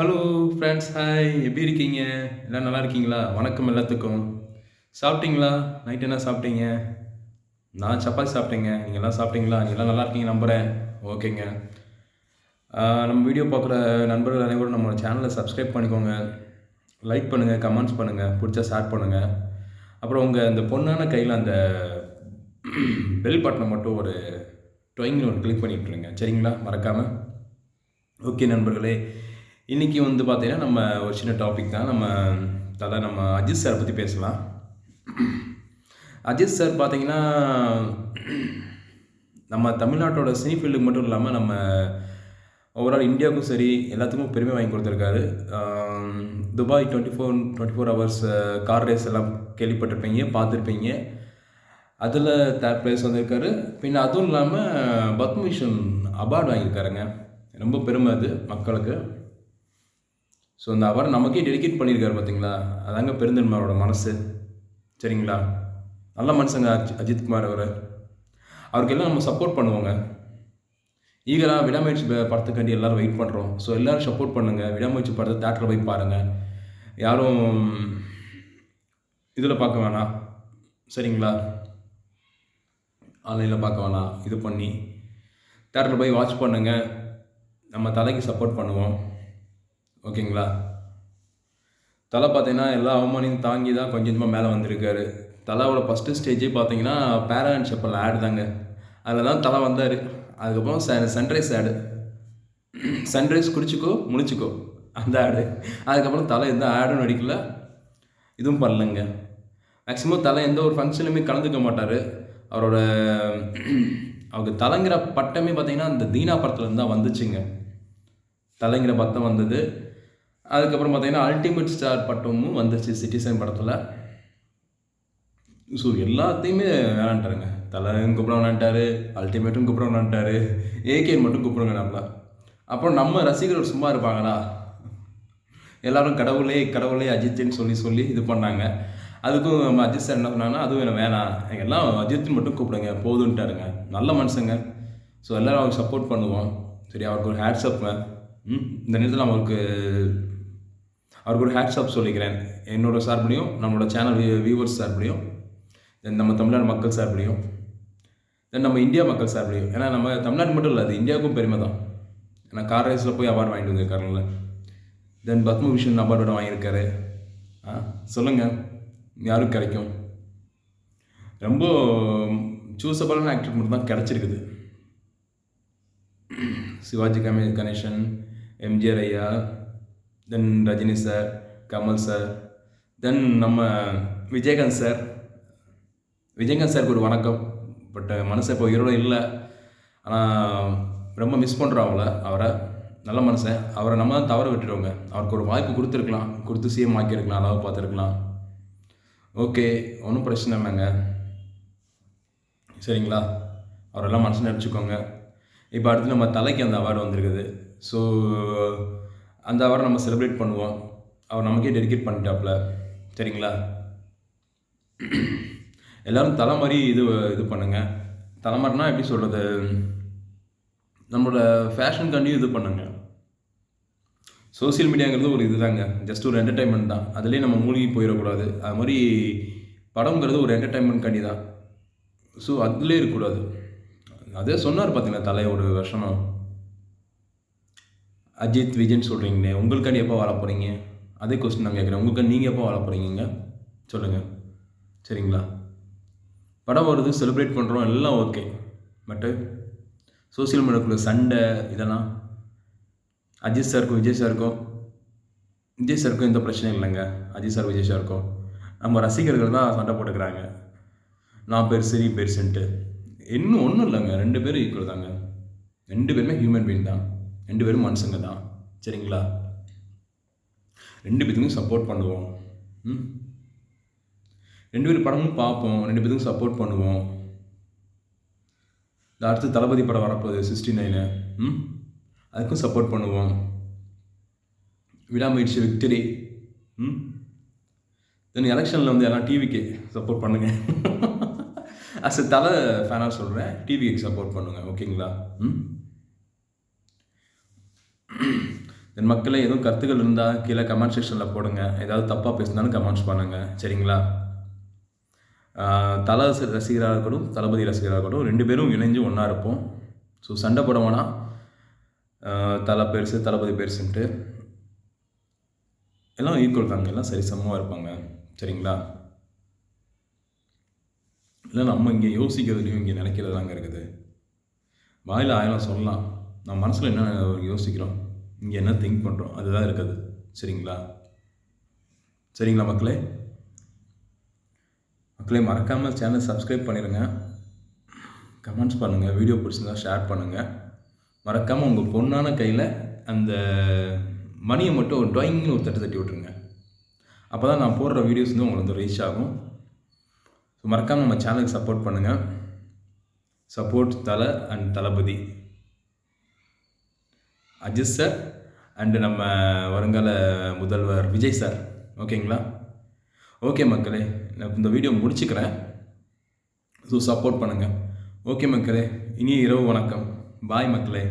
Hello friends, hi. எப்படி இருக்கீங்க? எல்லாம் நல்லா இருக்கீங்களா? வணக்கம் எல்லாத்துக்கும். சாப்பிட்டீங்களா? நைட் என்ன சாப்பிட்டீங்க? நான் சப்பாத்தி சாப்பிட்டேங்க. நீங்கலாம் சாப்பிட்டீங்களா? நீங்கலாம் நல்லா இருக்கீங்க நம்புறேன். ஓகேங்க. நம்ம வீடியோ பார்க்குற நண்பர்கள் அனைவரும் நம்ம சேனலை சப்ஸ்கிரைப் பண்ணிக்கோங்க. லைக் பண்ணுங்க, கமெண்ட்ஸ் பண்ணுங்க, புடிச்சா ஷேர் பண்ணுங்க. அப்புறம் உங்க இந்த பொண்ணான கையில அந்த பெல் பட்டன மட்டும் ஒரு டொயிங்னு ஒரு கிளிக் பண்ணி விட்டுருங்க. சரிங்களா? மறக்காம. ஓகே நண்பர்களே, இன்னைக்கு வந்து பார்த்தீங்கன்னா, நம்ம ஒரு சின்ன டாபிக் தான். நம்ம அஜித் சார் பத்தி பேசலாம். அஜித் சார் பார்த்தீங்கன்னா, நம்ம தமிழ்நாட்டோட சினி ஃபீல்டுக்கு மட்டும் இல்லாம, நம்ம ஓவரால் இந்தியாவுக்கும் சரி, எல்லாத்துக்கும் பெருமை வாங்கி குடுத்துருக்காரு. துபாய் 24 ஹவர்ஸ் கார் ரேஸ் எல்லாம் கேள்விப்பட்டிருப்பீங்க, பார்த்துருப்பீங்க. அதில 3 பிளேஸ் வந்திருக்காரு. பின்ன அதுவும் இல்லாம பத்மபூஷன் அவார்ட் வாங்கியிருக்காருங்க. ரொம்ப பெருமை அது மக்களுக்கு. ஸோ அந்த அவார்ட் நமக்கே டெடிகேட் பண்ணியிருக்காரு பார்த்தீங்களா? அதாங்க பெருந்தன்மை அவரோட மனசு. சரிங்களா? நல்ல மனுஷங்க அஜித் குமார் அவரு. அவருக்கு எல்லாம் நம்ம சப்போர்ட் பண்ணுவோங்க. ஈகரா விடாமுயற்சி படத்துக்காண்டி எல்லாரும் வெயிட் பண்ணுறோம். ஸோ எல்லாரும் சப்போர்ட் பண்ணுங்க. விடாமுயற்சி படத்தை தியேட்டர்ல போய் பாருங்க. யாரும் இதில பார்க்க வேணாம். சரிங்களா? ஆன்லைன்ல பார்க்க வேணாம். இது பண்ணி தியேட்டர்ல போய் வாட்ச் பண்ணுங்க. நம்ம தலைக்கு சப்போர்ட் பண்ணுவோம். ஓகேங்களா? தல பார்த்தீங்கன்னா, எல்லா அவமானத்தையும் தாங்கி தான் கொஞ்சம் கொஞ்சமா மேல வந்திருக்காரு. தலாவோட ஃபர்ஸ்ட்டு ஸ்டேஜே பார்த்தீங்கன்னா, பேரா அண்ட் செப்பல் ஆட் தாங்க. அதில தான் தல வந்தாரு. அதுக்கப்புறம் சன்ரைஸ் ஆடு. சன்ரைஸ் குடிச்சுக்கோ, முழிச்சுக்கோ. அந்த ஆடு. அதுக்கப்புறம் தல எந்த ஆடும் நடிக்கல. இதுவும் பண்ணலங்க. மேக்ஸிமம் தல எந்த ஒரு ஃபங்ஷன்லயுமே கலந்துக்க மாட்டாரு. அவரோட அவருக்கு தலங்கிற பட்டமே பார்த்தீங்கன்னா, அந்த தீனா படத்துலருந்து தான் வந்துச்சுங்க. தலைங்கிற பட்டம் வந்தது. அதுக்கப்புறம் பார்த்தீங்கன்னா, அல்டிமேட் ஸ்டார் பட்டமும் வந்துச்சு சிட்டிசன் படத்துல. ஸோ எல்லாத்தையுமே வேணான்ட்டாருங்க. தலையும் கூப்பிட வேணான்ட்டாரு, அல்டிமேட்டும் கூப்பிட வேணான்ட்டாரு, ஏகேன்னு மட்டும் கூப்பிடுங்க நம்மள. அப்புறம் நம்ம ரசிகர்கள் சும்மா இருப்பாங்களா? எல்லாரும் கடவுளே, கடவுளே அஜித்துன்னு சொல்லி சொல்லி இது பண்ணாங்க. அதுக்கும் நம்ம அஜித் சார் என்ன சொன்னாங்கன்னா, அதுவும் எனக்கு வேணாம். எல்லாம் அஜித்ன்னு மட்டும் கூப்பிடுங்க போதுன்ட்டாருங்க. நல்ல மனுஷங்க. ஸோ எல்லாரும் அவருக்கு சப்போர்ட் பண்ணுவோம். சரி, அவருக்கு ஒரு ஹேட்ஸ் அப்ங்க. இந்த நேரத்தில அவருக்கு ஒரு ஹேட்ஸ் ஆஃப் சொல்லிக்கிறேன். என்னோட சார்புலயும், நம்மளோட சேனல் வியூவர்ஸ் சார்புலயும், தென் நம்ம தமிழ்நாடு மக்கள் சார்புலயும், தென் நம்ம இந்தியா மக்கள் சார்புலயும். ஏன்னா நம்ம தமிழ்நாடு மட்டும் இல்ல, அது இந்தியாவுக்கும் பெருமை தான். ஏன்னா கார் ரேஸ்ல போய் அவார்ட் வாங்கிட்டு வந்திருக்காருல்ல. தென் பத்மபூஷன் அவார்டோட வாங்கியிருக்காரு. சொல்லுங்க, யாருக்கு கிடைக்கும்? ரொம்ப சூஸபிளான ஆக்டருக்கு மட்டும் தான் கிடைச்சிருக்குது. சிவாஜி கணேசன், எம்ஜிஆர் ஐயா, தென் ரஜினி சார், கமல் சார், தென் நம்ம விஜயகாந்த் சார். விஜயகாந்த் சாருக்கு ஒரு வணக்கம். பட் மனுஷன் இப்போ உயிரோட இல்லை. ஆனால் ரொம்ப மிஸ் பண்ணுறோம் அவரை. நல்ல மனுஷன். அவரை நம்ம தான் தவற விட்டுடுவோங்க. அவருக்கு ஒரு வாய்ப்பு கொடுத்துருக்கலாம். கொடுத்து சிஎம் ஆக்கியிருக்கலாம், அளவு பார்த்துருக்கலாம். ஓகே, ஒன்றும் பிரச்சனை இல்லைங்க. சரிங்களா? அவரெல்லாம் மனசு நினச்சிக்கோங்க. இப்போ அடுத்து நம்ம தலைக்கு அந்த அவார்டு வந்திருக்குது. ஸோ அந்த அவார்டை நம்ம செலிப்ரேட் பண்ணுவோம். அவர் நமக்கே டெடிகேட் பண்ணிட்டாப்புல. சரிங்களா? எல்லாரும் தலை மாதிரி இது பண்ணுங்க. தலை மாதிரினா எப்படி சொல்கிறது? நம்மளோட ஃபேஷனுக்காண்டியும் இது பண்ணுங்க. சோசியல் மீடியாங்கிறது ஒரு இதுதாங்க. ஜஸ்ட் ஒரு என்டர்டைன்மெண்ட் தான். அதுலேயே நம்ம மூழ்கி போயிடக்கூடாது. அது மாதிரி படம்ங்கிறது ஒரு என்டர்டைன்மெண்ட்காண்டி தான். ஸோ அதுலேயே இருக்கக்கூடாது. அதே சொன்னார் பார்த்தீங்களா தலை ஒரு வருஷமா. அஜித், விஜய்ன்னு சொல்கிறீங்களே, உங்களுக்காண்டி எப்போ வாழ போகிறீங்க? அதே கொஸ்டின் நான் கேட்குறேன். உங்களுக்காண்டி நீங்கள் எப்போ வாழ போகிறீங்க? சொல்லுங்கள். சரிங்களா? படம் வருது, செலிப்ரேட் பண்ணுறோம், எல்லாம் ஓகே. பட்டு சோசியல் மீடியாக்குள்ள சண்டை இதெல்லாம் அஜித் சாருக்கும் விஜய் சாருக்கும் எந்த பிரச்சனையும் இல்லைங்க. அஜித் சார், விஜய் சாருக்கும் நம்ம ரசிகர்கள் தான் சண்டை போட்டுக்கிறாங்க. நான் பெருசு, நீ பெருசுன்ட்டு. இன்னும் ஒன்றும் இல்லைங்க. 2 பேரும் ஈக்குவல் தாங்க. 2 பேருமே ஹியூமன் பீயிங் தான். 2 பேரும் மனுஷங்க தான். சரிங்களா? 2 பேத்துக்கும் சப்போர்ட் பண்ணுவோம். 2 பேர் படமும் பார்ப்போம். 2 பேத்துக்கும் சப்போர்ட் பண்ணுவோம். அடுத்து தளபதி படம் வரப்போகுது 69. அதுக்கும் சப்போர்ட் பண்ணுவோம். விடாமுயற்சி விக்டரி. தென் எலெக்ஷனில் வந்து எல்லாம் டிவிக்கு சப்போர்ட் பண்ணுங்க. அஸ் தலை ஃபேனாக சொல்கிறேன், டிவிக்கு சப்போர்ட் பண்ணுங்க. ஓகேங்களா? என் மக்களே எதுவும் கருத்துக்கள் இருந்தால் கீழே கமெண்ட் செக்ஷனில் போடுங்க. ஏதாவது தப்பாக பேசினாலும் கமெண்ட்ஸ் பண்ணுங்கள். சரிங்களா? தல ரசிகராக இருக்கட்டும், தளபதி ரசிகராக இருக்கட்டும், 2 பேரும் இணைஞ்சு ஒன்றா இருப்போம். ஸோ சண்டை போட வேணாம். தலை பெருசு, தளபதி பெருசுன்ட்டு எல்லாம் ஈக்குவல் தாங்க. எல்லாம் சரிசமமாக இருப்பாங்க. சரிங்களா? இல்லை நம்ம இங்கே யோசிக்கிறதுலையும் இங்கே நினைக்கிறது தாங்க இருக்குது. வாயில் 1000 சொல்லலாம். நம்ம மனசில் என்ன யோசிக்கிறோம், இங்கே என்ன திங்க் பண்ணுறோம், அதுதான் இருக்குது. சரிங்களா? சரிங்களா மக்களே? மக்களே மறக்காமல் சேனல் சப்ஸ்கிரைப் பண்ணிடுங்க. கமெண்ட்ஸ் பண்ணுங்கள். வீடியோ பிடிச்சிருந்தா ஷேர் பண்ணுங்கள். மறக்காமல் உங்கள் பொண்ணான கையில் அந்த மணியை மட்டும் ஒரு ட்ராயிங்னு ஒரு தட்டி விட்ருங்க. அப்போ தான் நான் போடுற வீடியோஸ் வந்து உங்களுக்கு வந்து ரீச் ஆகும். ஸோ மறக்காமல் நம்ம சேனலுக்கு சப்போர்ட் பண்ணுங்கள். Support Thala and Thalapathy Ajith sir and நம்ம வருங்கால முதல்வர் விஜய் சார். ஓகேங்களா? ஓகே மக்களே, நான் இந்த வீடியோ முடிச்சுக்கிறேன். ஸோ சப்போர்ட் பண்ணுங்கள். ஓகே மக்களே, இனிய இரவு வணக்கம். பாய் மக்களே.